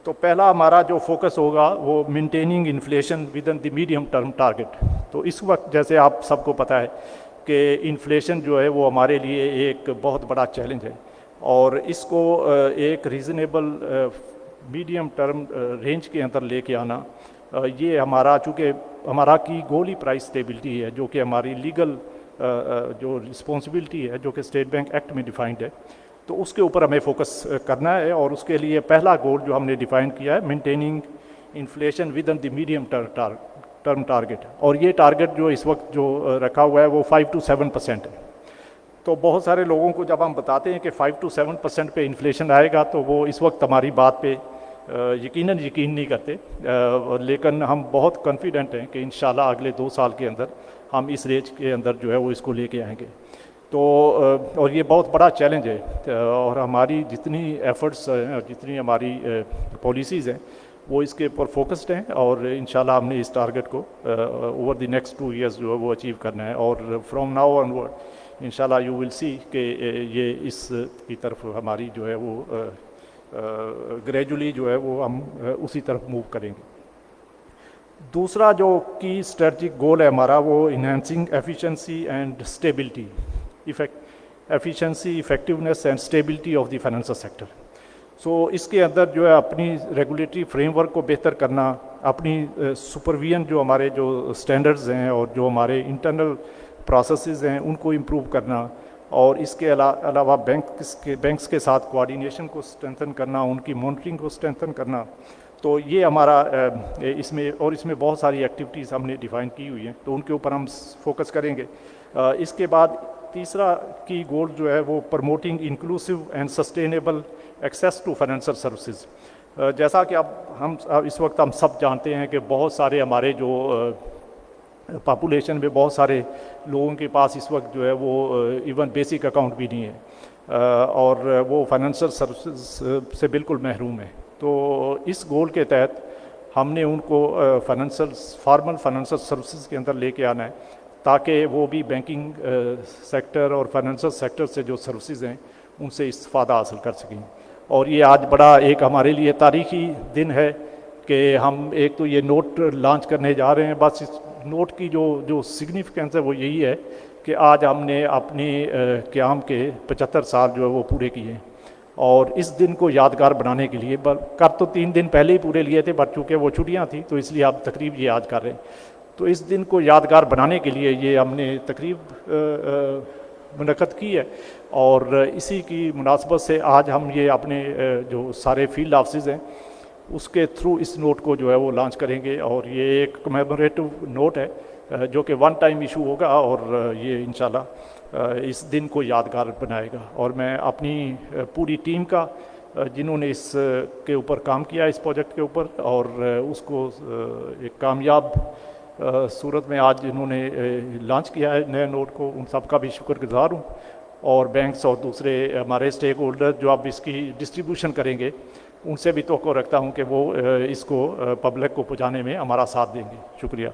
تو پہلا ہمارا جو فوکس ہوگا وہ maintaining inflation with in the medium term target. تو اس وقت جیسے آپ سب کو پتہ ہے کہ انفلیشن جو ہے وہ ہمارے لیے ایک بہت بڑا چیلنج ہے، اور اس کو ایک ریزنیبل میڈیم ٹرم رینج کے اندر لے کے آنا، یہ ہمارا، چونکہ ہمارا کی گول ہی پرائس اسٹیبلٹی ہے، جو کہ ہماری لیگل جو رسپانسبلٹی ہے، جو کہ اسٹیٹ بینک ایکٹ میں ڈیفائنڈ ہے، تو اس کے اوپر ہمیں فوکس کرنا ہے. اور اس کے لیے پہلا گول جو ہم نے ڈیفائن کیا ہے maintaining inflation with in the medium term target. اور یہ ٹارگیٹ جو اس وقت جو رکھا ہوا ہے وہ 5 to 7% ہے. تو بہت سارے لوگوں کو جب ہم بتاتے ہیں کہ 5 to 7% پہ انفلیشن آئے گا تو وہ اس وقت ہماری بات پہ یقین نہیں کرتے، لیکن ہم بہت کانفیڈنٹ ہیں کہ انشاءاللہ اگلے 2 سال کے اندر ہم اس رینج کے اندر جو ہے وہ اس کو لے کے آئیں گے. تو اور یہ بہت بڑا چیلنج ہے، اور ہماری جتنی ایفرٹس ہیں اور جتنی ہماری پالیسیز ہیں وہ اس کے اوپر فوکسڈ ہیں، اور انشاءاللہ ہم نے اس ٹارگیٹ کو اوور دی نیکسٹ 2 years جو ہے وہ اچیو کرنا ہے. اور فرام ناؤ آن ورڈ انشاءاللہ یو ول سی کہ یہ اس کی طرف ہماری جو ہے وہ گریجولی جو ہے وہ ہم اسی طرف موو کریں گے. دوسرا جو کی اسٹریٹجک گول ہے ہمارا وہ enhancing efficiency and stability, efficiency, effectiveness and stability of the financial sector. So اس کے اندر جو ہے اپنی ریگولیٹری فریم ورک کو بہتر کرنا، اپنی سپرویژن جو ہمارے جو اسٹینڈرڈز ہیں اور جو ہمارے انٹرنل پروسیسز ہیں ان کو امپروو کرنا، اور اس کے علاوہ بینکس کے ساتھ کوآرڈینیشن کو اسٹرینتھن کرنا، ان کی مانیٹرنگ کو اسٹرینتھن کرنا. تو یہ ہمارا اس میں بہت ساری ایکٹیویٹیز ہم نے ڈیفائن کی ہوئی ہیں، تو ان کے اوپر ہم فوکس کریں گے. اس کے بعد تیسرا کی گول جو ہے وہ promoting inclusive and sustainable access to financial services. جیسا کہ اب اس وقت ہم سب جانتے ہیں کہ بہت سارے ہمارے جو پاپولیشن میں بہت سارے لوگوں کے پاس اس وقت جو ہے وہ ایون بیسک اکاؤنٹ بھی نہیں ہے، اور وہ فائنینشیل سروسز سے بالکل محروم ہیں. تو اس گول کے تحت ہم نے ان کو فارمل فائنینشیل سروسز کے اندر لے کے آنا ہے، تاکہ وہ بھی بینکنگ سیکٹر اور فائنینشیل سیکٹر سے جو سروسز ہیں ان سے استفادہ حاصل کر سکیں. اور یہ آج بڑا ایک ہمارے لیے تاریخی دن ہے کہ ہم ایک تو یہ نوٹ لانچ کرنے جا رہے ہیں. بس اس نوٹ کی جو سگنیفیکنس ہے وہ یہی ہے کہ آج ہم نے اپنی قیام کے 75 سال جو ہے وہ پورے کیے ہیں، اور اس دن کو یادگار بنانے کے لیے کر تو 3 دن پہلے ہی پورے لیے تھے، بٹ چونکہ وہ چھٹیاں تھیں تو اس لیے آپ تقریب یہ آج کر رہے ہیں. تو اس دن کو یادگار بنانے کے لیے یہ ہم نے تقریب منعقد کی ہے، اور اسی کی مناسبت سے آج ہم یہ اپنے جو سارے فیلڈ آفسز ہیں اس کے تھرو اس نوٹ کو جو ہے وہ لانچ کریں گے. اور یہ ایک کمیموریٹو نوٹ ہے جو کہ 1 time ایشو ہوگا، اور یہ انشاءاللہ اس دن کو یادگار بنائے گا. اور میں اپنی پوری ٹیم کا جنہوں نے اس کے اوپر کام کیا اس پروجیکٹ کے اوپر اور اس کو ایک کامیاب صورت میں آج انہوں نے لانچ کیا ہے نئے نوٹ کو، ان سب کا بھی شکر گزار ہوں. اور بینکس اور دوسرے ہمارے اسٹیک ہولڈر جو اب اس کی ڈسٹریبیوشن کریں گے ان سے بھی توقع رکھتا ہوں کہ وہ اس کو پبلک کو پہنچانے میں ہمارا ساتھ دیں گے. شکریہ.